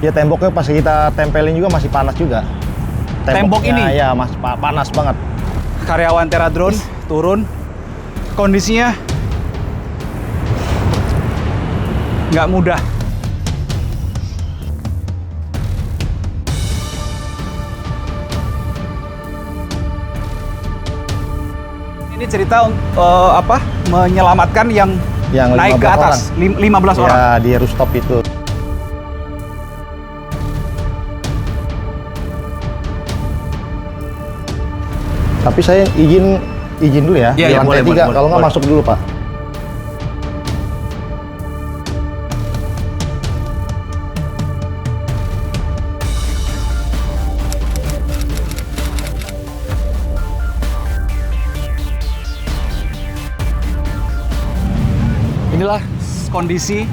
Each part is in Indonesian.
Ya temboknya pas kita tempelin juga masih panas juga. Tembok ini? Ya masih panas banget. Karyawan Teradrone turun, kondisinya nggak mudah. Ini cerita menyelamatkan yang naik ke 15 atas, 15 orang. Ya di rooftop itu. Tapi saya izin dulu ya, di Iya, lantai 3, kalau nggak boleh. masuk dulu Pak. Inilah kondisi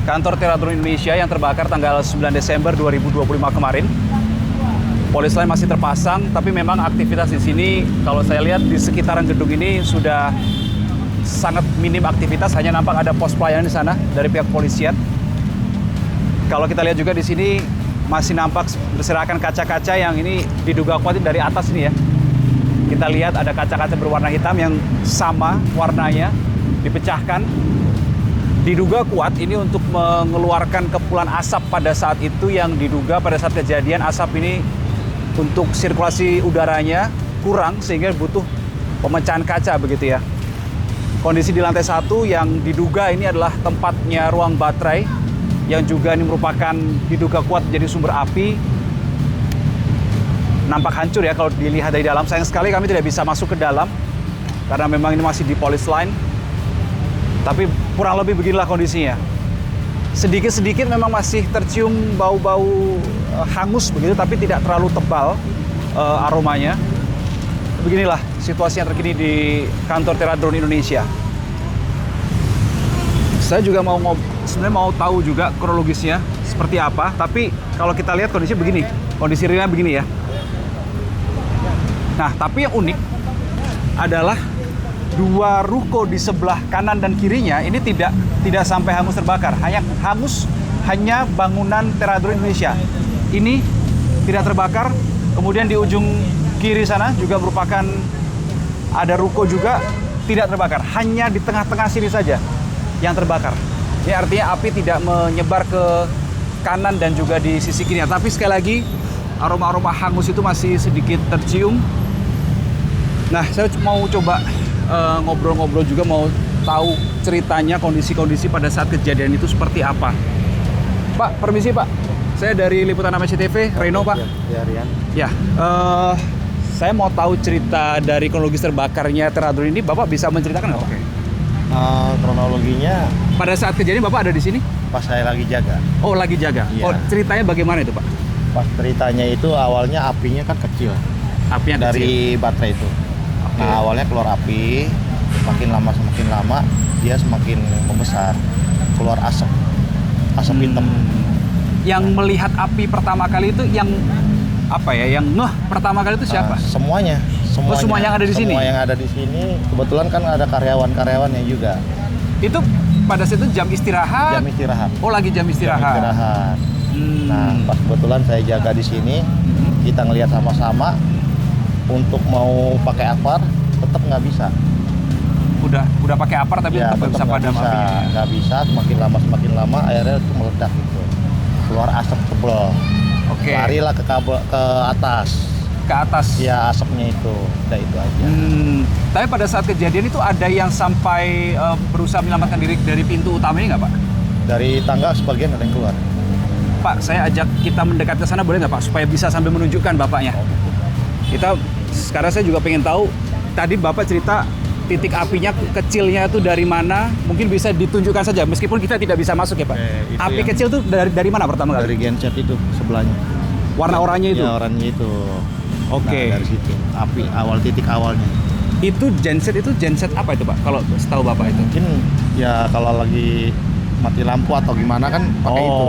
kantor Teradrone Indonesia yang terbakar tanggal 9 Desember 2025 kemarin. Polis lain masih terpasang, tapi memang aktivitas di sini kalau saya lihat di sekitaran gedung ini sudah sangat minim aktivitas, hanya nampak ada pos pelayanan di sana dari pihak kepolisian. Kalau kita lihat juga di sini masih nampak berserakan kaca-kaca yang ini diduga kuat dari atas ini ya. Kita lihat ada kaca-kaca berwarna hitam yang sama warnanya dipecahkan. Diduga kuat ini untuk mengeluarkan kepulan asap pada saat itu yang diduga pada saat kejadian asap ini untuk sirkulasi udaranya kurang sehingga butuh pemecahan kaca begitu ya. Kondisi di lantai 1 yang diduga ini adalah tempatnya ruang baterai yang juga ini merupakan diduga kuat menjadi sumber api. Nampak hancur ya kalau dilihat dari dalam. Sayang sekali kami tidak bisa masuk ke dalam karena memang ini masih di police line. Tapi kurang lebih beginilah kondisinya. Sedikit-sedikit memang masih tercium bau-bau hangus begitu, tapi tidak terlalu tebal aromanya. Beginilah situasi yang terkini di kantor Teradrone Indonesia. Saya juga sebenarnya mau tahu juga kronologisnya seperti apa, tapi kalau kita lihat kondisi begini, kondisi realnya begini ya. Nah, tapi yang unik adalah dua ruko di sebelah kanan dan kirinya ini tidak sampai hangus terbakar, hanya bangunan Teradrone Indonesia. Ini tidak terbakar. Kemudian di ujung kiri sana juga merupakan ada ruko juga tidak terbakar, hanya di tengah-tengah sini saja yang terbakar. Ini artinya api tidak menyebar ke kanan dan juga di sisi kiri. Tapi sekali lagi aroma-aroma hangus itu masih sedikit tercium. Nah, saya mau coba ngobrol-ngobrol juga, mau tahu ceritanya kondisi-kondisi pada saat kejadian itu seperti apa. Pak, permisi Pak. Saya dari Liputan AMC TV, Reno Pak. Ya, Rian. Ya, saya mau tahu cerita dari kronologis terbakarnya Teradrone ini. Bapak bisa menceritakan nggak Pak? Kronologinya Pada saat kejadian Bapak ada di sini? pas saya lagi jaga. Oh, lagi jaga. Iya. Oh, ceritanya bagaimana itu Pak? Pas ceritanya itu awalnya apinya kan kecil Apinya dari baterai itu. Nah, awalnya keluar api, semakin lama dia semakin membesar, keluar asap hitam. Yang melihat api pertama kali itu yang apa ya? Yang pertama kali itu siapa? Semuanya Semua yang ada di sini? Semua yang ada di sini. Kebetulan kan ada karyawannya juga. Itu pada saat itu jam istirahat? Jam istirahat. Oh, lagi jam istirahat. Jam istirahat. Nah, pas kebetulan saya jaga di sini, kita ngelihat sama-sama. Untuk mau pakai apar, tetap nggak bisa. Udah pakai apar tapi Ya, tetap bisa padam apinya. Nggak bisa, semakin lama akhirnya itu meledak gitu. Keluar asap tebal. Oke. Larilah ke atas. Ke atas. Ya, asapnya itu. Udah itu aja. Tapi pada saat kejadian itu ada yang sampai berusaha menyelamatkan diri dari pintu utamanya nggak Pak? Dari tangga sebagian ada yang keluar. Pak, saya ajak kita mendekat ke sana boleh nggak Pak? Supaya bisa sambil menunjukkan Bapaknya. Sekarang saya juga pengen tahu, tadi Bapak cerita titik apinya kecilnya itu dari mana, mungkin bisa ditunjukkan saja, meskipun kita tidak bisa masuk ya Pak. Api kecil tuh dari mana pertama kali? Dari genset itu sebelahnya. Warna oranye itu? Ya, oranye itu. Oke. Nah, dari situ, titik awalnya. Itu genset apa itu Pak, kalau setahu Bapak itu? Mungkin ya kalau lagi mati lampu atau gimana kan pakai itu.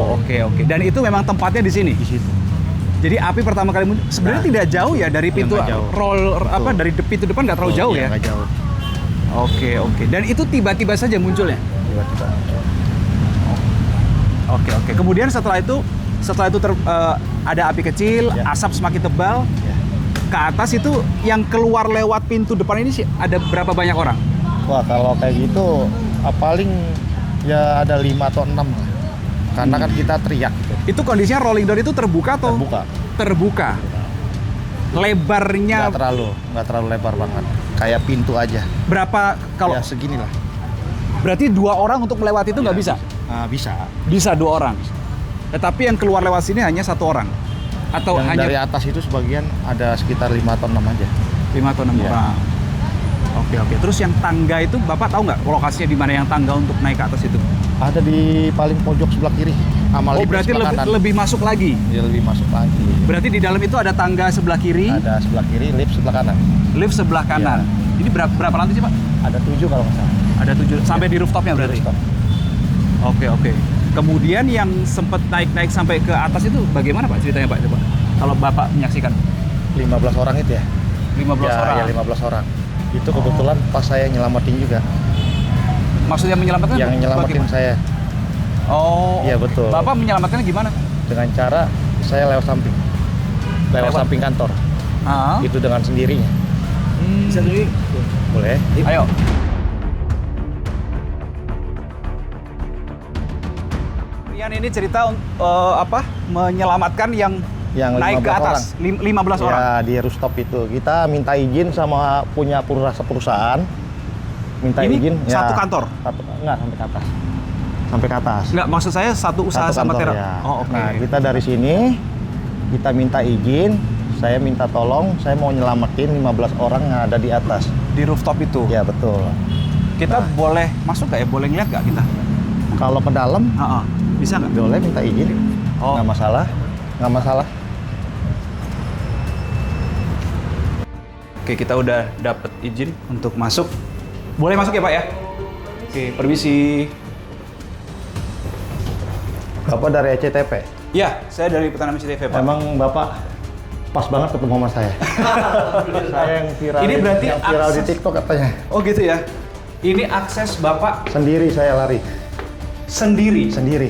Oke. Dan itu memang tempatnya di sini? Di situ. Jadi api pertama kali muncul sebenarnya tidak jauh ya dari pintu dari pintu depan nggak terlalu jauh ya? Nggak jauh. Oke. Dan itu tiba-tiba saja munculnya? Tiba-tiba. Oke. Kemudian setelah itu setelah itu ada api kecil, Ya. asap semakin tebal. Ya. Ke atas itu yang keluar lewat pintu depan ini sih ada berapa banyak orang? Wah, kalau kayak gitu paling ya ada 5 atau 6 lah. Karena kan kita teriak gitu. Itu kondisinya rolling door itu terbuka atau? Terbuka. Terbuka. Lebarnya Nggak terlalu lebar banget. Kayak pintu aja. berapa kalau? Ya seginilah. Berarti 2 orang untuk melewati itu nggak bisa? Bisa. Bisa 2 orang. Tetapi yang keluar lewat sini hanya 1 orang. Atau Yang hanya dari atas itu sebagian ada sekitar 5 atau 6 aja. 5 atau 6 Iya. orang. Oke. Terus yang tangga itu Bapak tahu nggak lokasinya di mana yang tangga untuk naik ke atas itu? Ada di paling pojok sebelah kiri. Sama Oh, lift berarti sebelah kanan. lebih masuk lagi. Ya, lebih masuk lagi. Berarti di dalam itu ada tangga sebelah kiri, Ada sebelah kiri, lift sebelah kanan. lift sebelah kanan. Ini berapa lantai sih, Pak? Ada 7 kalau nggak salah. Ada 7 sampai di rooftopnya berarti. Rooftop. Oke. Kemudian yang sempat naik sampai ke atas itu bagaimana Pak ceritanya Pak? Coba. Kalau Bapak menyaksikan 15 orang itu ya? 15 Ya, orang. ya 15 orang. Itu kebetulan pas saya nyelamatin juga. Maksudnya menyelamatkan? Yang nyelamatin bagaimana? saya Oh. Iya, betul. Bapak menyelamatkannya gimana? dengan cara saya lewat samping. Lewat Lewat? samping kantor. Ah. Itu dengan sendirinya. Bisa dulu. Boleh? Ayo. Rian ini cerita menyelamatkan yang Yang naik ke 15 atas. 15 orang. Ya, di rooftop itu. Kita minta izin sama punya perusahaan. Minta Ini izin. satu kantor? Enggak, sampai ke atas. Sampai ke atas. Enggak, maksud saya satu usaha Satu sama kantor, Tera. ya. Oh, oke. Nah, kita dari sini, kita minta izin. Saya minta tolong, saya mau nyelamatin 15 orang yang ada di atas. Di rooftop itu. Ya, betul. Kita boleh masuk nggak ya? Boleh ngeliat nggak kita? Kalau ke dalam, Bisa nggak? boleh minta izin. Oh. Nggak masalah. Nggak masalah. Oke, kita udah dapet izin untuk masuk. Boleh masuk ya Pak ya? Oke, permisi. Bapak dari ECTP. Ya, saya dari Petani CTV Pak. Emang Bapak pas banget ketemu sama saya. Saya yang viral, Ini berarti yang viral di akses- TikTok katanya. Oh gitu ya? Ini akses Bapak Sendiri saya lari. sendiri. Sendiri.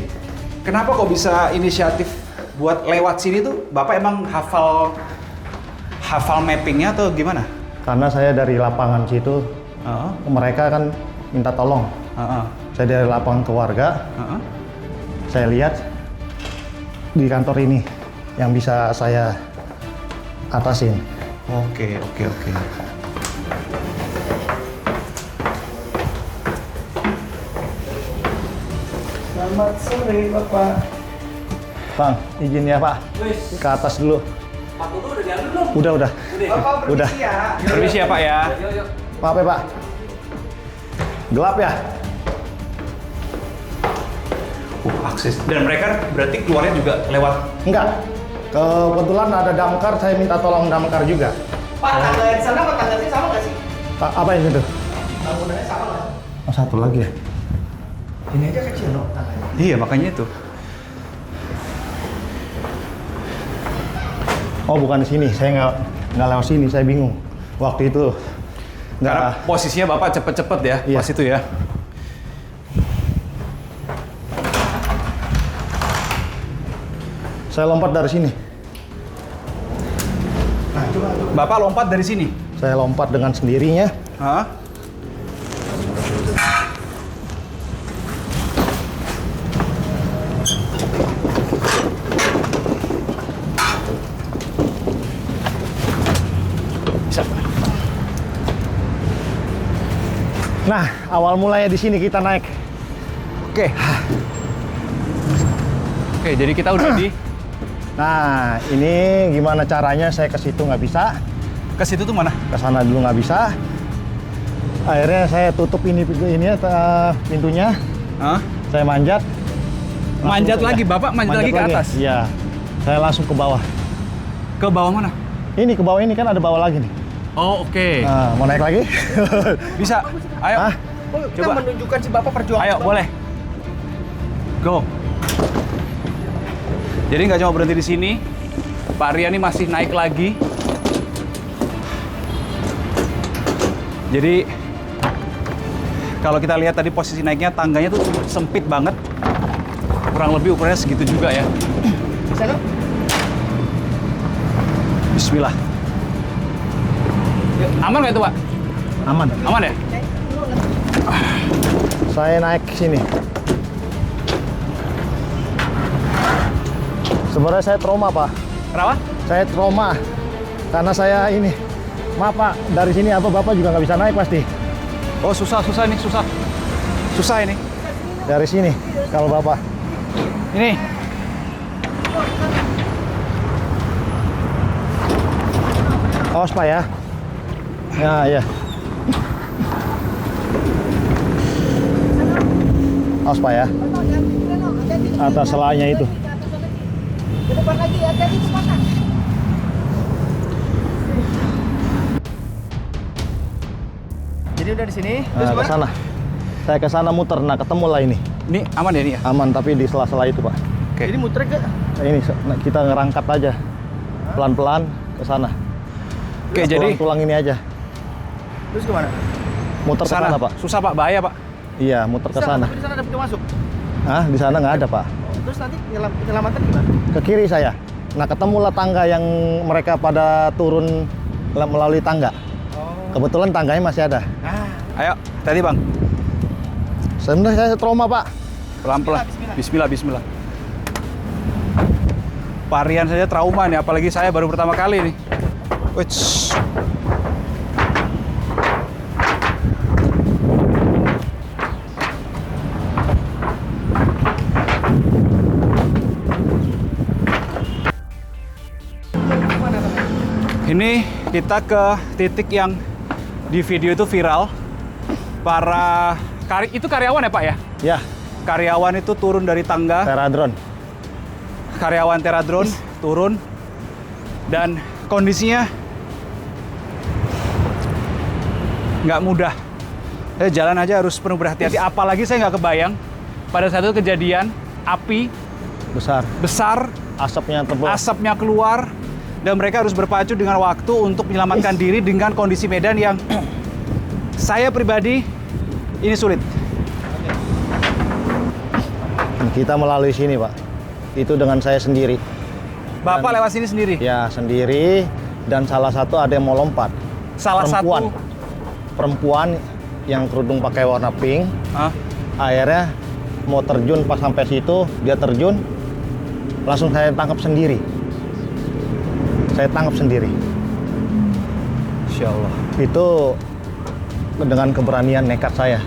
Kenapa kok bisa inisiatif buat lewat sini tuh? Bapak emang hafal mappingnya atau gimana? Karena saya dari lapangan situ, Heeh. mereka kan minta tolong. Heeh. Saya dari lapangan ke warga, Heeh. saya lihat di kantor ini yang bisa saya atasin. Oke. Selamat sore Bapak. Bang, izin ya Pak. Ke atas dulu. Pak Putu udah diambil belum? Udah. Udah. Permisi ya Pak ya. Maaf ya Pak. Gelap ya? Akses. Dan mereka berarti keluarnya juga lewat. Enggak. Kebetulan ada damkar, saya minta tolong damkar juga. Pak, tangga di sana sama tangga sini sama nggak sih? Pak, apa yang itu? Bangunannya sama nggak? Oh, satu lagi ya? Ini aja kecil loh tangganya. Iya, makanya itu. Oh, bukan di sini. Saya nggak lewat sini. Saya bingung. Waktu itu Karena posisinya Bapak cepet-cepet ya, Iya. pas itu ya. Saya lompat dari sini. Nah, coba. Bapak lompat dari sini. Saya lompat dengan sendirinya. Hah? Bisa. Nah, awal mulanya di sini kita naik. Oke. Oke, jadi kita udah di Nah, ini gimana caranya saya ke situ nggak bisa. ke situ tuh mana? Ke sana dulu nggak bisa. Akhirnya saya tutup ini pintunya. Hah? Saya manjat. Manjat Langsung lagi, Bapak manjat lagi ke atas? Iya. Saya langsung ke bawah. Ke bawah mana? Ini ke bawah ini kan ada bawah lagi nih. Oh, oke. Nah, mau naik lagi? Bisa. Ayo. Hah? Oh, kita Coba. menunjukkan si Bapak perjuangan. Ayo, boleh. Go. Jadi nggak cuma berhenti di sini. Pak Rian ini masih naik lagi. Jadi kalau kita lihat tadi posisi naiknya tangganya tuh sempit banget. Kurang lebih ukurannya segitu juga ya. Bisa no? Bismillah. Aman nggak itu, Pak? Aman. Aman ya? Saya naik ke sini. Sebenarnya saya trauma, Pak. Kenapa? Saya trauma karena saya ini. Maaf, Pak, dari sini apa Bapak juga nggak bisa naik pasti. Oh, susah ini, susah. Susah ini. Dari sini, kalau Bapak. Ini. Awas, Pak ya. Ya, ya. Awas, Pak ya. Atas selanya itu. Ke depan lagi, hati-hati ke belakang. Jadi udah di sini. Nah, Terus ke gimana? sana. Saya ke sana muter, nah ketemu lah ini. Ini aman ya ini ya? Aman, tapi di sela-sela itu, Pak. Oke. Jadi muter ke? Ini kita ngerangkap aja. Pelan-pelan ke sana. Oke, jadi Tulang ini aja. Terus gimana? Muter ke sana, Pak. Susah, Pak. Bahaya, Pak. Iya, muter ke sana. Tapi di sana ada pintu masuk. Ah, di sana nggak ada, Pak. Terus nanti penyelamatan gimana? Ke kiri saya. Nah, ketemulah tangga yang mereka pada turun melalui tangga. Kebetulan tangganya masih ada. Ayo, tadi Bang. Sebenarnya saya trauma, Pak. Pelan-pelan. Bismillah, bismillah. Pak Rian saja trauma nih, apalagi saya baru pertama kali nih. Wits. Ini kita ke titik yang di video itu viral. Itu karyawan ya, Pak ya? Ya, Karyawan itu turun dari tangga. Teradron. Karyawan Teradron turun dan kondisinya nggak mudah. Jalan aja harus penuh berhati-hati. Apalagi saya nggak kebayang pada saat itu kejadian api besar, Asapnya tebal. asapnya keluar dan mereka harus berpacu dengan waktu untuk menyelamatkan diri dengan kondisi medan yang saya pribadi ini sulit. Kita melalui sini, Pak. Itu dengan saya sendiri. Bapak lewat sini sendiri? Ya, sendiri. Dan salah satu ada yang mau lompat. Salah satu? Perempuan yang kerudung pakai warna pink. Hah? Akhirnya mau terjun, pas sampai situ dia terjun. Langsung saya tangkap sendiri. Saya tangkap sendiri. Insya Allah. Itu dengan keberanian nekat saya.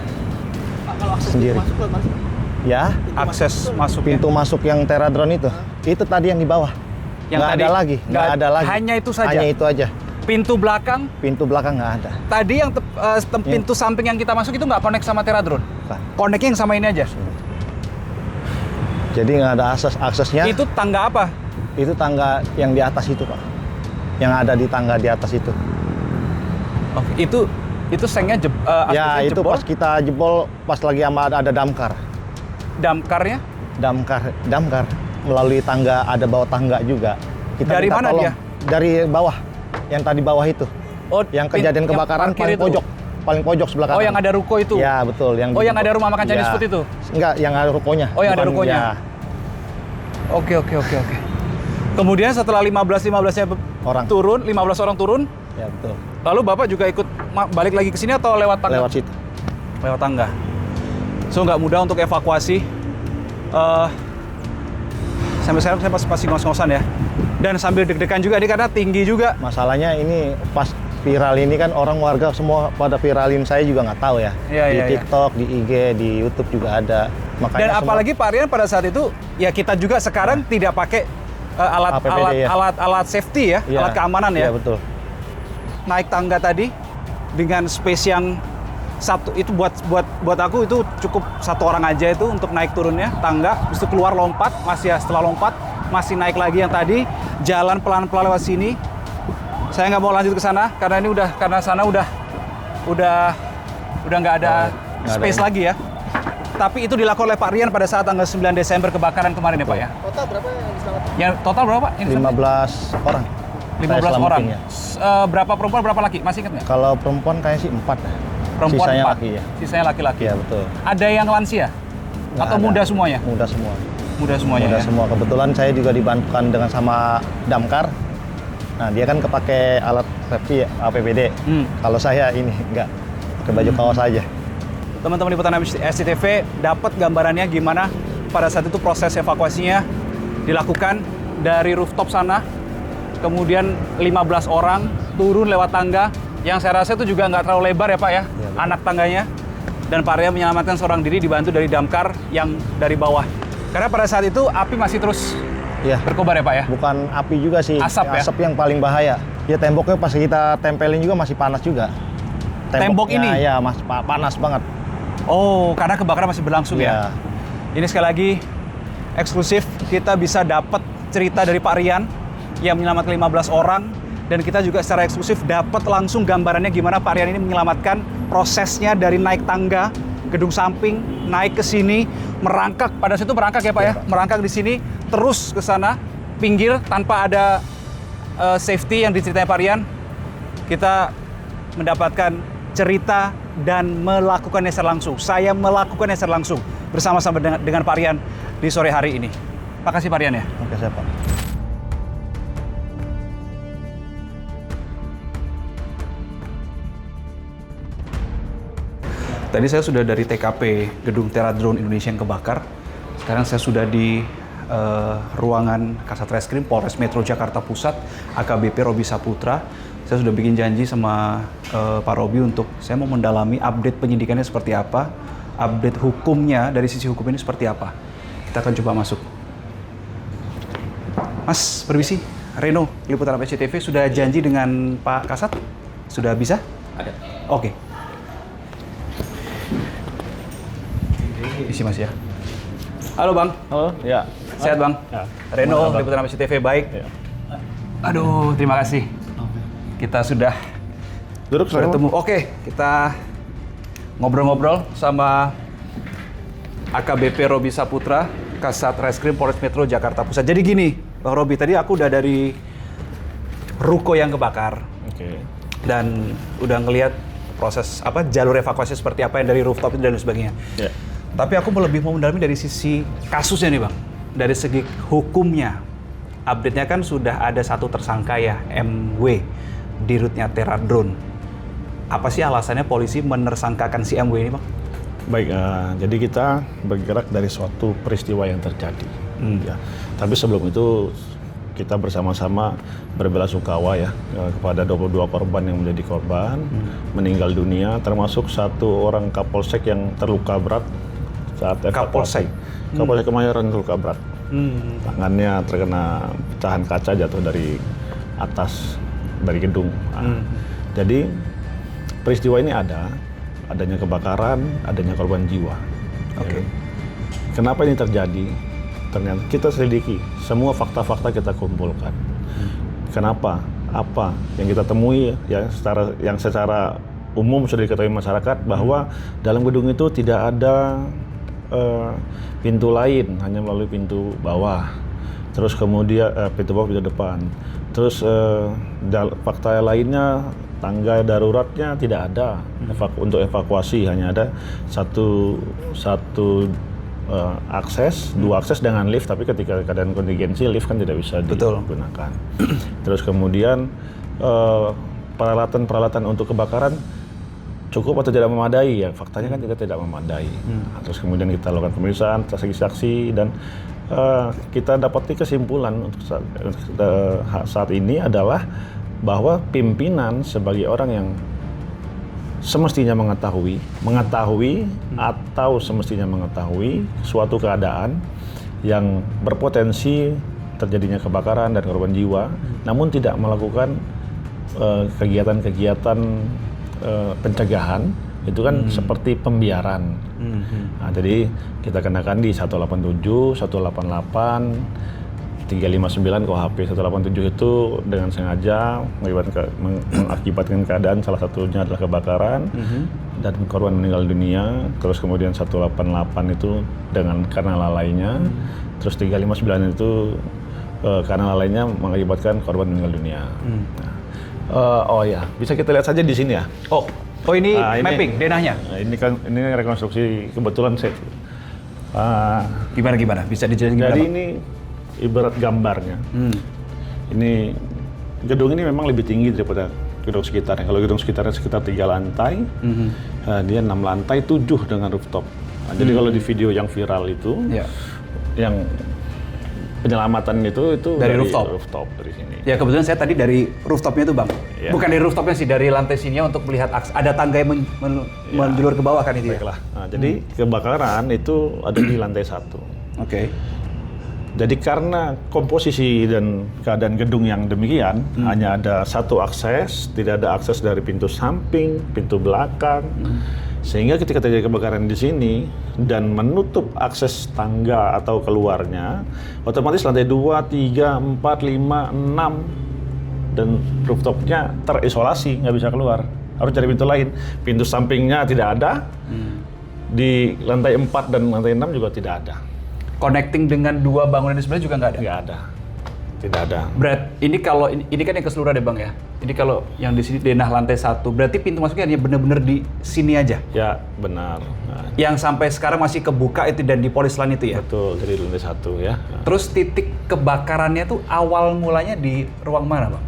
Kalau akses Sendiri. masuk lewat mana? Ya, Akses masuk pintu masuk yang Teradron itu tadi yang di bawah. Yang Nggak tadi ada lagi, nggak ada lagi. hanya itu saja? Hanya itu aja. Pintu belakang, Pintu belakang nggak ada. tadi yang pintu samping yang kita masuk itu nggak connect sama Teradron? Bukan. Connect-nya yang sama ini aja? Jadi nggak ada aksesnya. Itu tangga apa? Itu tangga yang di atas itu, Pak. Yang ada di tangga di atas itu. Oke, itu sengnya Ya, aksesnya itu jebol? pas kita jebol, pas lagi ada damkar. Damkarnya? Damkar melalui tangga, ada bawah tangga juga. Dari minta mana tolong. dia? Dari bawah. Yang tadi bawah itu. Oh, Yang kejadian yang kebakaran parkir paling itu? pojok. Paling pojok sebelah kanan. Oh, yang ada ruko itu? Ya, betul. Oh, yang ada rumah makan Chinese food itu? Enggak, yang ada rukonya. Oh, yang ada Bukan- rukonya. ya, Oke. Kemudian setelah 15-nya Orang. turun, 15 orang turun, ya betul. lalu Bapak juga ikut balik lagi ke sini atau lewat tangga? Lewat situ. Lewat tangga. So nggak mudah untuk evakuasi. Sampai sekarang saya masih ngos-ngosan ya. Dan sambil deg-degan juga, ini karena tinggi juga. Masalahnya ini pas viral ini kan orang warga semua pada viralin, saya juga nggak tahu ya. Iya, Di iya, iya. TikTok, di IG, di YouTube juga ada. Makanya Dan semua- apalagi Pak Rian pada saat itu, ya kita juga sekarang tidak pakai APBD, ya. alat safety ya, Iya, alat keamanan ya. Iya betul. Naik tangga tadi dengan space yang satu itu buat aku itu cukup satu orang aja itu untuk naik turunnya tangga, habis itu keluar lompat, setelah lompat masih naik lagi yang tadi, jalan pelan-pelan lewat sini. Saya nggak mau lanjut ke sana karena sana udah nggak ada nggak space ada. lagi ya. Tapi itu dilakukan oleh Pak Rian pada saat tanggal 9 Desember kebakaran kemarin ya Pak ya. Total berapa yang diselamatkan? Yang total berapa Pak? Ini 15 orang. 15 Saya orang. selamatin, ya. Berapa perempuan, berapa laki? Masih ingat nggak? Kalau perempuan kayaknya sih 4. Perempuan Sisanya 4. laki ya. Sisanya laki-laki. Iya betul. Ada yang lansia? Nggak Atau ada. muda semuanya? Muda semua. Muda semuanya Mudah ya? semua. Kebetulan saya juga dibantukan dengan sama damkar. Nah, dia kan kepake alat safety APBD. Kalau saya ini enggak, pakai baju kaos aja. Teman-teman liputan SCTV dapat gambarannya gimana pada saat itu proses evakuasinya dilakukan dari rooftop sana. Kemudian 15 orang turun lewat tangga yang saya rasa itu juga nggak terlalu lebar ya Pak ya, anak tangganya. Dan Pak Arya menyelamatkan seorang diri dibantu dari damkar yang dari bawah. Karena pada saat itu api masih terus berkobar ya Pak ya? Bukan api juga sih, Asap ya? asap yang paling bahaya. Ya temboknya pas kita tempelin juga masih panas juga. Tembok ini? Ya masih panas banget. Oh, karena kebakaran masih berlangsung ya? Ini sekali lagi eksklusif, kita bisa dapat cerita dari Pak Rian yang menyelamatkan 15 orang. Dan kita juga secara eksklusif dapat langsung gambarannya gimana Pak Rian ini menyelamatkan prosesnya dari naik tangga, gedung samping, naik ke sini, merangkak, pada situ merangkak ya Pak ya? Merangkak di sini, terus ke sana, pinggir tanpa ada safety yang diceritain Pak Rian. Kita mendapatkan cerita dan melakukannya secara langsung. Saya melakukannya secara langsung bersama-sama dengan Pak Rian di sore hari ini. Makasih Pak Rian ya. Oke, siap Pak. Tadi saya sudah dari TKP Gedung Teradrone Indonesia yang kebakar. Sekarang saya sudah di ruangan Kasat Reskrim Polres Metro Jakarta Pusat, AKBP Robi Saputra. Saya sudah bikin janji sama Pak Robi untuk saya mau mendalami update penyidikannya seperti apa, update hukumnya dari sisi hukum ini seperti apa. Kita akan coba masuk. Mas, permisi. Reno, liputan SCTV sudah janji dengan Pak Kasat? Sudah bisa? Ada. Oke. Isi Mas ya. Halo Bang. Halo, ya. Sehat Bang? Ya. Reno, liputan SCTV baik. Ya. Aduh, terima kasih. Kita sudah Duduk bertemu. Oke, kita ngobrol-ngobrol sama AKBP Robi Saputra, Kasat Reskrim Polres Metro Jakarta Pusat. Jadi gini, Bang Robi, tadi aku udah dari ruko yang kebakar. Oke. Dan udah ngelihat proses jalur evakuasi seperti apa yang dari rooftop itu dan sebagainya. Ya. Tapi aku lebih mau mendalami dari sisi kasusnya nih Bang. Dari segi hukumnya. Update-nya kan sudah ada satu tersangka ya, MW, di rutenya Teradrone. Apa sih alasannya polisi menersangkakan si MW ini Bang? Baik, jadi kita bergerak dari suatu peristiwa yang terjadi. Ya. Tapi sebelum itu kita bersama-sama berbela-sungkawa ya kepada 22 korban yang menjadi korban, meninggal dunia, termasuk satu orang Kapolsek yang terluka berat saat evakuasi. Kapolsek Kemayoran terluka berat. Tangannya terkena pecahan kaca jatuh dari atas dari gedung. Jadi peristiwa ini adanya kebakaran, adanya korban jiwa. Oke. Kenapa ini terjadi? Ternyata kita selidiki, semua fakta-fakta kita kumpulkan. Kenapa? Apa yang kita temui ya secara umum sudah diketahui masyarakat bahwa dalam gedung itu tidak ada pintu lain, hanya melalui pintu bawah. Terus kemudian pintu bawah, pintu depan. Terus fakta lainnya tangga daruratnya tidak ada untuk evakuasi, hanya ada satu akses, dua akses dengan lift, tapi ketika keadaan kontingensi lift kan tidak bisa digunakan. Terus kemudian peralatan untuk kebakaran cukup atau tidak memadai ya, faktanya kan tidak memadai. Terus kemudian kita lakukan pemeriksaan saksi-saksi dan kita dapati kesimpulan untuk saat ini adalah bahwa pimpinan sebagai orang yang semestinya mengetahui atau semestinya mengetahui suatu keadaan yang berpotensi terjadinya kebakaran dan korban jiwa, namun tidak melakukan kegiatan-kegiatan pencegahan, itu kan seperti pembiaran. Nah, jadi kita kenakan di 187, 188, 359 KUHP. 187 itu dengan sengaja mengakibatkan keadaan salah satunya adalah kebakaran dan korban meninggal dunia. Terus kemudian 188 itu karena lalainya. Terus 359 itu karena lalainya mengakibatkan korban meninggal dunia. Oh ya, bisa kita lihat saja di sini ya. Oh ini mapping denahnya. Ini rekonstruksi kebetulan Gimana? Bisa dijelasin gimana? Jadi Bang? ini ibarat gambarnya. Ini gedung ini memang lebih tinggi daripada gedung sekitarnya. Kalau gedung sekitarnya sekitar 3 lantai, dia 6 lantai 7 dengan rooftop. Nah, jadi kalau di video yang viral itu, yang penyelamatan itu dari rooftop dari sini. Ya kebetulan saya tadi dari rooftopnya itu Bang. Ya. Bukan dari rooftopnya sih, dari lantai sini untuk melihat ada tangga yang menjulur ke bawah kan itu ya? Baiklah. Nah, jadi kebakaran itu ada di lantai 1. Oke. Jadi karena komposisi dan keadaan gedung yang demikian, hanya ada satu akses, tidak ada akses dari pintu samping, pintu belakang, sehingga ketika terjadi kebakaran di sini dan menutup akses tangga atau keluarnya, otomatis lantai 2, 3, 4, 5, 6 dan rooftopnya terisolasi, nggak bisa keluar. Harus cari pintu lain. Pintu sampingnya tidak ada, di lantai 4 dan lantai 6 juga tidak ada. Connecting dengan 2 bangunan di sebelah juga nggak ada? Nggak ada. Tidak ada. Ini kalau ini kan yang keseluruhan deh Bang ya. Ini kalau yang di sini denah lantai 1, berarti pintu masuknya hanya benar-benar di sini aja. Ya, benar. Nah, Yang sampai sekarang masih kebuka itu dan di Polislan itu ya. betul, jadi lantai 1 ya. Nah. Terus titik kebakarannya tuh awal mulanya di ruang mana, Bang?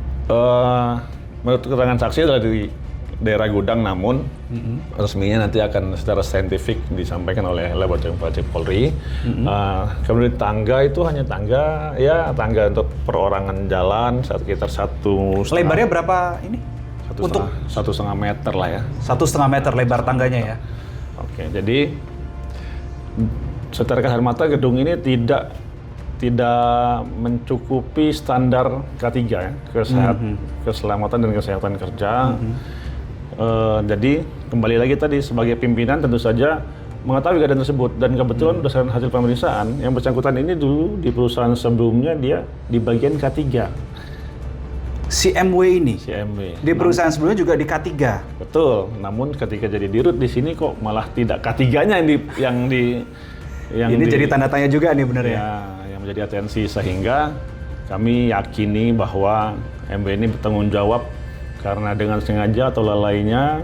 Menurut keterangan saksi adalah di daerah gudang, namun resminya nanti akan secara saintifik disampaikan oleh Laboratorium Forensik Polri. Kemudian tangga itu hanya tangga untuk perorangan jalan sekitar 1,5. Lebarnya berapa ini? 1,5 meter lah ya. 1,5 meter lebar tangganya ya. Oke, jadi secara kasat mata gedung ini tidak mencukupi standar K3 ya, keselamatan dan kesehatan kerja. Jadi kembali lagi tadi sebagai pimpinan tentu saja mengetahui keadaan tersebut, dan kebetulan berdasarkan hasil pemeriksaan yang bersangkutan ini dulu di perusahaan sebelumnya dia di bagian K3. Si MW ini? Si MW. Di perusahaan sebelumnya juga di K3? Betul, namun ketika jadi dirut di sini kok malah tidak K3-nya yang ini jadi tanda tanya juga nih bener ya? Yang menjadi atensi, sehingga kami yakini bahwa MW ini bertanggung jawab karena dengan sengaja atau lalainya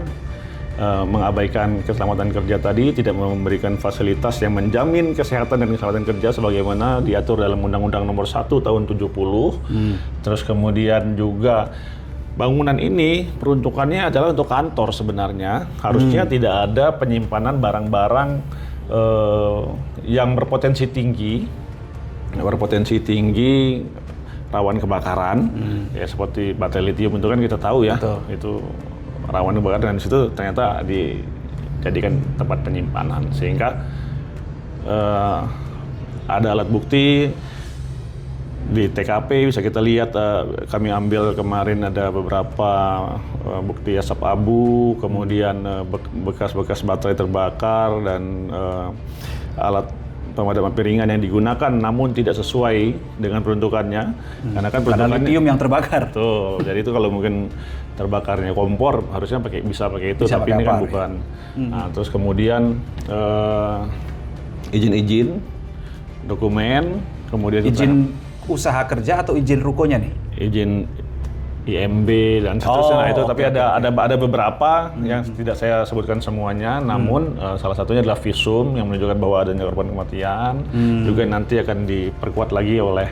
mengabaikan keselamatan kerja tadi, tidak memberikan fasilitas yang menjamin kesehatan dan keselamatan kerja sebagaimana diatur dalam Undang-Undang Nomor 1 Tahun 70. Terus kemudian juga bangunan ini peruntukannya adalah untuk kantor sebenarnya. Harusnya tidak ada penyimpanan barang-barang yang berpotensi tinggi, rawan kebakaran, ya seperti baterai litium itu kan kita tahu ya. Betul. Itu rawan kebakaran, dan di situ ternyata dijadikan tempat penyimpanan, sehingga ada alat bukti di TKP bisa kita lihat. Kami ambil kemarin ada beberapa bukti asap abu, kemudian bekas-bekas baterai terbakar dan alat pemadam api ringan yang digunakan namun tidak sesuai dengan peruntukannya, karena kan peruntukannya litium yang terbakar. Tuh, jadi itu kalau mungkin terbakarnya kompor harusnya bisa pakai itu, tapi ini kan bukan. Nah, terus kemudian izin-izin, dokumen, kemudian izin usaha kerja atau izin rukonya nih? Izin IMB dan seterusnya. Nah, itu tapi ada beberapa yang tidak saya sebutkan semuanya, namun salah satunya adalah visum yang menunjukkan bahwa adanya korban kematian. Juga nanti akan diperkuat lagi oleh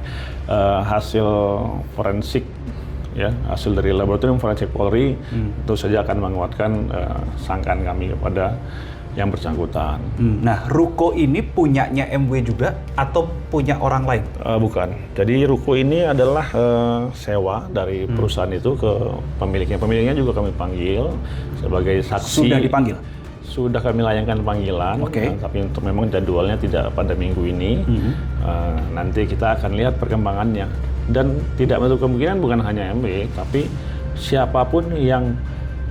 hasil forensik ya, hasil dari Laboratorium Forensik Polri. Tentu saja akan menguatkan sangkaan kami kepada yang bersangkutan. Nah, ruko ini punyanya MW juga atau punya orang lain? Bukan. Jadi ruko ini adalah sewa dari perusahaan itu ke pemiliknya. Pemiliknya juga kami panggil sebagai saksi. Sudah dipanggil? Sudah kami layangkan panggilan. Tapi untuk memang jadwalnya tidak pada minggu ini. Nanti kita akan lihat perkembangannya. Dan tidak menutup kemungkinan bukan hanya MW, tapi siapapun yang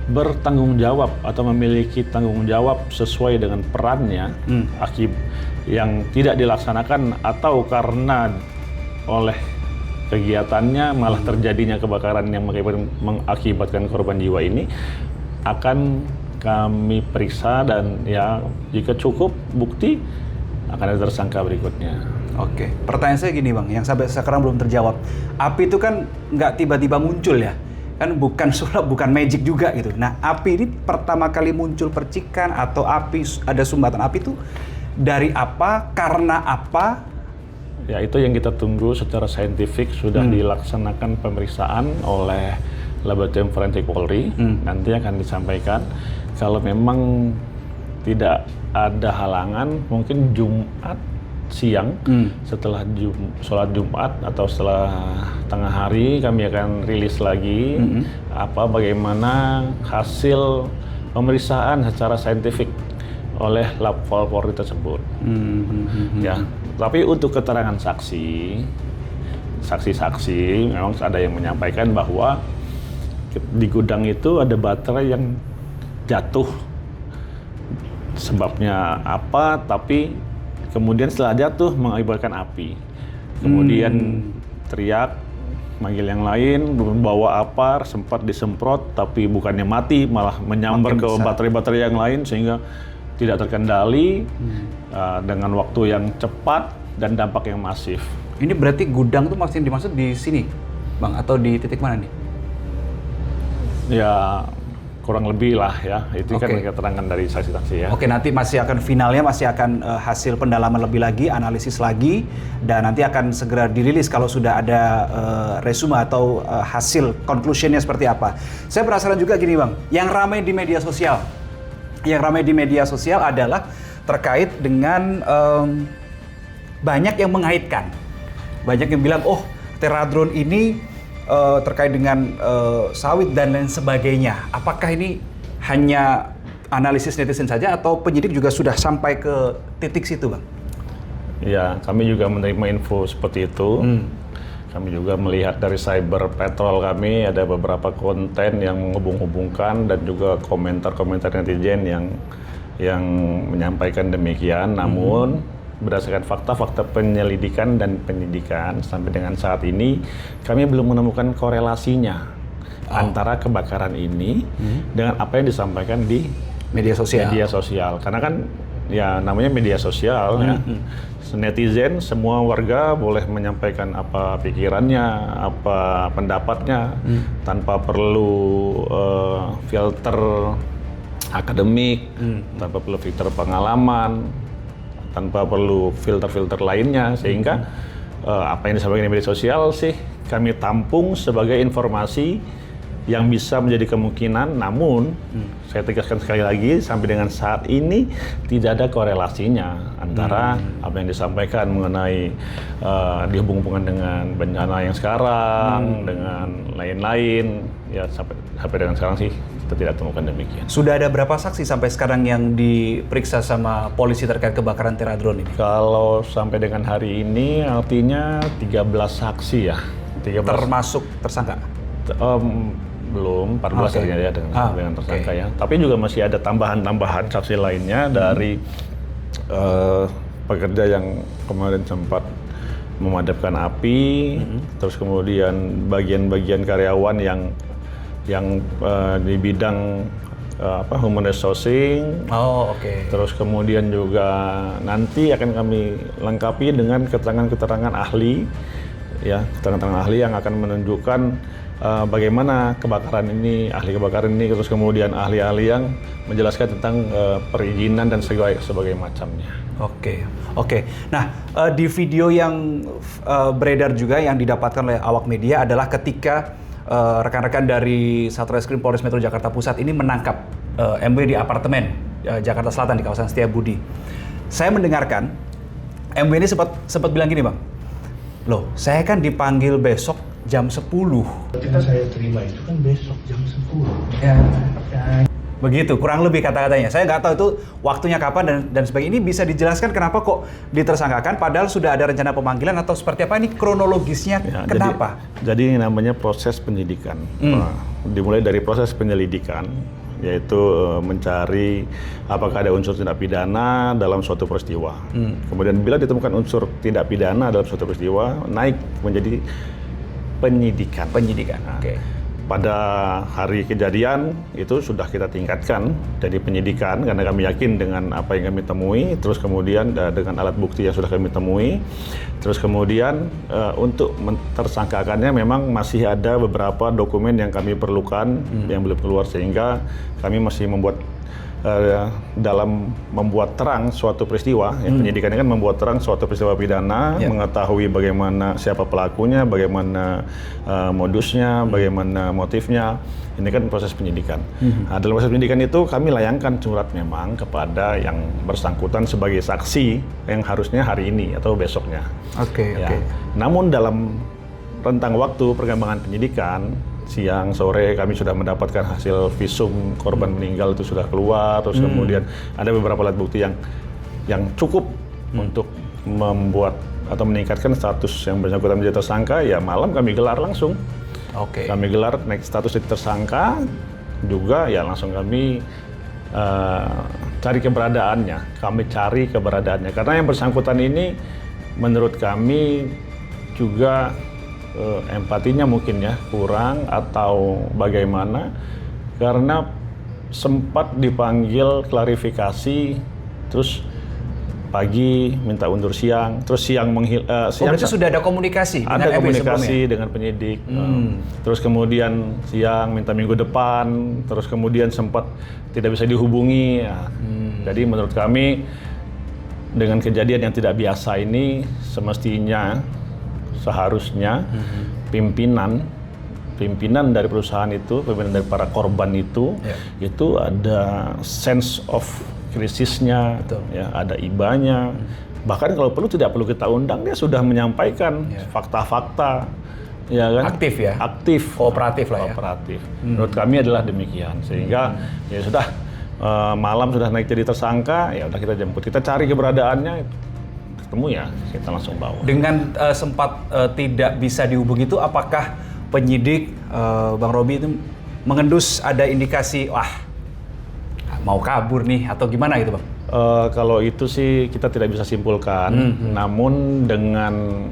bertanggung jawab atau memiliki tanggung jawab sesuai dengan perannya yang tidak dilaksanakan atau karena oleh kegiatannya malah terjadinya kebakaran yang mengakibatkan korban jiwa ini akan kami periksa, dan ya jika cukup bukti akan ada tersangka berikutnya. Oke, pertanyaan saya gini Bang, yang sampai sekarang belum terjawab. Api itu kan nggak tiba-tiba muncul ya? Kan bukan sulap, bukan magic juga gitu. Nah, api ini pertama kali muncul percikan atau api ada sumbatan api itu dari apa, karena apa? Ya, itu yang kita tunggu secara saintifik. Sudah dilaksanakan pemeriksaan oleh Laboratorium Forensik Polri. Nanti akan disampaikan. Kalau memang tidak ada halangan, mungkin Jumat siang setelah sholat Jumat atau setelah tengah hari kami akan rilis lagi bagaimana hasil pemeriksaan secara saintifik oleh Lab Polri tersebut. Ya, tapi untuk keterangan saksi-saksi memang ada yang menyampaikan bahwa di gudang itu ada baterai yang jatuh. Sebabnya apa? Tapi kemudian setelah jatuh mengakibatkan api. Kemudian teriak, manggil yang lain, bawa apar, sempat disemprot, tapi bukannya mati, malah menyambar ke baterai-baterai yang lain sehingga tidak terkendali dengan waktu yang cepat dan dampak yang masif. Ini berarti gudang tuh maksudnya dimaksud di sini, Bang, atau di titik mana nih? Ya, kurang lebih lah ya, itu kan keterangan dari saksi-saksi ya. Oke, nanti masih akan finalnya, masih akan hasil pendalaman lebih lagi, analisis lagi, dan nanti akan segera dirilis kalau sudah ada resume atau hasil conclusionnya seperti apa. Saya penasaran juga gini Bang, yang ramai di media sosial, adalah terkait dengan banyak yang mengaitkan, banyak yang bilang, oh Terradrone ini terkait dengan sawit dan lain sebagainya. Apakah ini hanya analisis netizen saja atau penyidik juga sudah sampai ke titik situ, Bang? Ya, kami juga menerima info seperti itu. Kami juga melihat dari cyber patrol kami ada beberapa konten yang menghubung-hubungkan dan juga komentar-komentar netizen yang menyampaikan demikian. Namun berdasarkan fakta-fakta penyelidikan dan penyidikan sampai dengan saat ini kami belum menemukan korelasinya antara kebakaran ini dengan apa yang disampaikan di media sosial. Karena kan ya namanya media sosial ya. Netizen, semua warga boleh menyampaikan apa pikirannya, apa pendapatnya tanpa perlu filter akademik, tanpa perlu filter pengalaman, tanpa perlu filter-filter lainnya, sehingga apa yang disampaikan di media sosial sih kami tampung sebagai informasi yang bisa menjadi kemungkinan, namun saya tegaskan sekali lagi sampai dengan saat ini tidak ada korelasinya antara apa yang disampaikan mengenai dihubung-hubungkan dengan bencana yang sekarang dengan lain-lain, ya sampai dengan sekarang sih kita tidak temukan demikian. Sudah ada berapa saksi sampai sekarang yang diperiksa sama polisi terkait kebakaran Terradrone ini? Kalau sampai dengan hari ini artinya 13 saksi ya. 13. Termasuk tersangka? Belum, 14 artinya ya dengan tersangka ya. Tapi juga masih ada tambahan-tambahan saksi lainnya dari pekerja yang kemarin sempat memadamkan api, terus kemudian bagian-bagian karyawan yang di bidang human resourcing. Terus kemudian juga nanti akan kami lengkapi dengan keterangan-keterangan ahli, ya, keterangan ahli yang akan menunjukkan bagaimana kebakaran ini, ahli kebakaran ini, terus kemudian ahli-ahli yang menjelaskan tentang perizinan dan sebagai macamnya. Oke. Nah, di video yang beredar juga yang didapatkan oleh awak media adalah ketika rekan-rekan dari Satreskrim Polres Metro Jakarta Pusat ini menangkap MW di apartemen Jakarta Selatan di kawasan Setiabudi. Saya mendengarkan MW ini sempat bilang gini, Bang. Loh, saya kan dipanggil besok jam 10. Ketika saya terima itu kan besok jam 10. Ya. Begitu, kurang lebih kata-katanya. Saya nggak tahu itu waktunya kapan dan sebagainya. Ini bisa dijelaskan kenapa kok ditersangkakan padahal sudah ada rencana pemanggilan atau seperti apa? Ini kronologisnya ya, kenapa? Jadi ini namanya proses penyidikan. Dimulai dari proses penyelidikan, yaitu mencari apakah ada unsur tindak pidana dalam suatu peristiwa. Kemudian bila ditemukan unsur tindak pidana dalam suatu peristiwa, naik menjadi penyidikan. Nah, pada hari kejadian itu sudah kita tingkatkan jadi penyidikan karena kami yakin dengan apa yang kami temui, terus kemudian dengan alat bukti yang sudah kami temui, terus kemudian untuk tersangkakannya memang masih ada beberapa dokumen yang kami perlukan yang belum keluar, sehingga kami masih membuat dalam membuat terang suatu peristiwa, ya, penyidikan ini kan membuat terang suatu peristiwa pidana, mengetahui bagaimana siapa pelakunya, bagaimana modusnya, bagaimana motifnya. Ini kan proses penyidikan. Nah, dalam proses penyidikan itu kami layangkan surat memang kepada yang bersangkutan sebagai saksi yang harusnya hari ini atau besoknya. Oke. Namun dalam rentang waktu perkembangan penyidikan, siang, sore kami sudah mendapatkan hasil visum korban meninggal itu sudah keluar, terus kemudian ada beberapa alat bukti yang cukup untuk membuat atau meningkatkan status yang bersangkutan menjadi tersangka. Ya malam kami gelar langsung. Oke. Kami gelar naik status jadi tersangka juga, ya langsung kami cari keberadaannya. Kami cari keberadaannya karena yang bersangkutan ini menurut kami juga empatinya mungkin ya kurang atau bagaimana, karena sempat dipanggil klarifikasi, terus pagi minta undur siang, terus siang siang berarti sudah ada komunikasi dengan ada MW komunikasi sebelumnya? dengan penyidik, terus kemudian siang minta minggu depan, terus kemudian sempat tidak bisa dihubungi. Ya. Jadi menurut kami dengan kejadian yang tidak biasa ini semestinya seharusnya pimpinan dari perusahaan itu, pimpinan dari para korban itu ada sense of krisisnya, ya, ada ibanya. Bahkan kalau perlu tidak perlu kita undang, dia sudah menyampaikan fakta-fakta, ya kan? Aktif, kooperatif lah ya. Kooperatif. Menurut kami adalah demikian, sehingga ya sudah malam sudah naik jadi tersangka, ya udah kita jemput, kita cari keberadaannya. Ketemu ya, kita langsung bawa. Dengan sempat tidak bisa dihubungi itu, apakah penyidik Bang Robi itu mengendus ada indikasi wah mau kabur nih atau gimana gitu Bang? Kalau itu sih kita tidak bisa simpulkan, namun dengan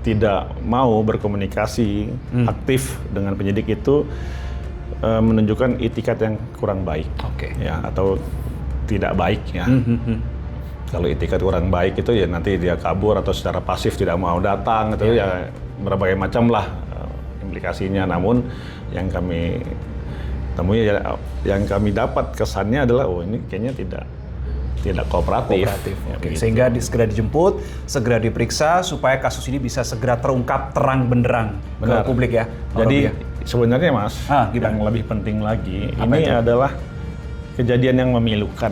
tidak mau berkomunikasi aktif dengan penyidik itu menunjukkan itikat yang kurang baik, ya, atau tidak baik ya. Kalau itikat kurang baik itu ya nanti dia kabur atau secara pasif tidak mau datang, itu ya berbagai macam lah implikasinya. Namun yang kami temui yang kami dapat kesannya adalah ini kayaknya tidak kooperatif. Ya, Sehingga segera dijemput, segera diperiksa supaya kasus ini bisa segera terungkap terang benderang ke publik ya. Jadi sebenarnya Mas, yang lebih penting lagi ini adalah kejadian yang memilukan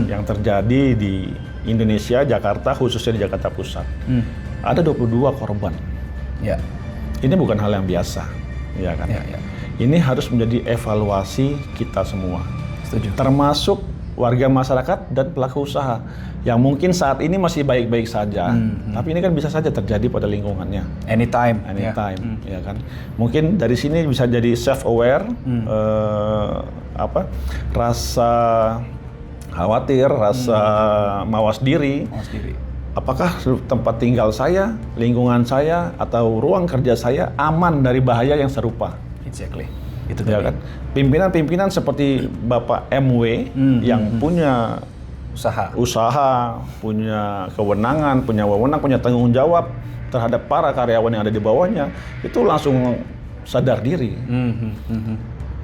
yang terjadi di Indonesia, Jakarta, khususnya di Jakarta Pusat. Ada 22 korban. Ya. Ini bukan hal yang biasa, ya kan? Ini harus menjadi evaluasi kita semua. Setuju. Termasuk warga masyarakat dan pelaku usaha yang mungkin saat ini masih baik-baik saja, tapi ini kan bisa saja terjadi pada lingkungannya. Anytime, ya kan? Mungkin dari sini bisa jadi self-aware, rasa khawatir, rasa mawas diri. Apakah tempat tinggal saya, lingkungan saya, atau ruang kerja saya aman dari bahaya yang serupa? Exactly. Itu ya kan? Pimpinan-pimpinan seperti Bapak MW yang punya usaha, punya kewenangan, punya wewenang, punya tanggung jawab terhadap para karyawan yang ada di bawahnya, itu langsung sadar diri.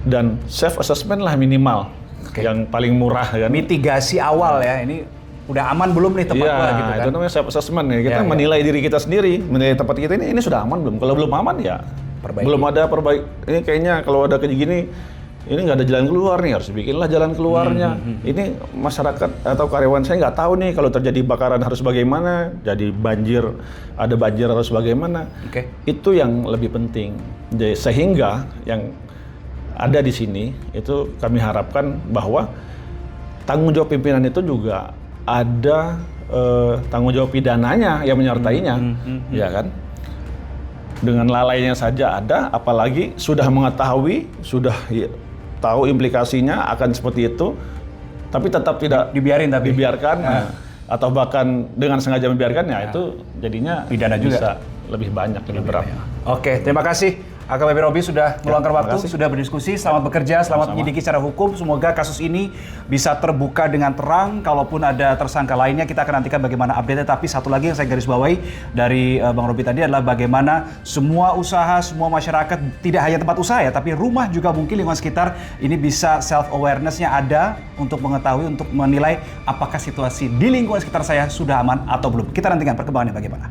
Dan self-assessment lah minimal. Yang paling murah kan. Mitigasi awal ya, ini udah aman belum nih tempat gua gitu kan. Itu namanya self assessment ya. Kita menilai diri kita sendiri, menilai tempat kita ini sudah aman belum. Kalau belum aman ya perbaiki. Belum ada ini kayaknya kalau ada kayak gini ini nggak ada jalan keluar nih, harus bikinlah jalan keluarnya. Ini masyarakat atau karyawan saya nggak tahu nih kalau terjadi bakaran harus bagaimana, jadi ada banjir harus bagaimana. Itu yang lebih penting. Jadi, sehingga yang ada di sini itu kami harapkan bahwa tanggung jawab pimpinan itu juga ada tanggung jawab pidananya yang menyertainya, ya kan? Dengan lalainya saja ada, apalagi sudah mengetahui, sudah tahu implikasinya akan seperti itu, tapi tetap tidak dibiarkan, atau bahkan dengan sengaja membiarkan, ya itu jadinya pidana juga bisa lebih banyak, lebih berat. Oke, terima kasih AKBP Robi sudah meluangkan waktu, makasih. sudah berdiskusi. Selamat bekerja, selamat Sama-sama. menyelidiki secara hukum. Semoga kasus ini bisa terbuka dengan terang. Kalaupun ada tersangka lainnya, kita akan nantikan bagaimana update-nya. Tapi satu lagi yang saya garis bawahi dari Bang Robi tadi adalah bagaimana semua usaha, semua masyarakat, tidak hanya tempat usaha ya, tapi rumah juga mungkin lingkungan sekitar ini bisa self-awareness-nya ada untuk mengetahui, untuk menilai apakah situasi di lingkungan sekitar saya sudah aman atau belum. Kita nantikan perkembangannya bagaimana.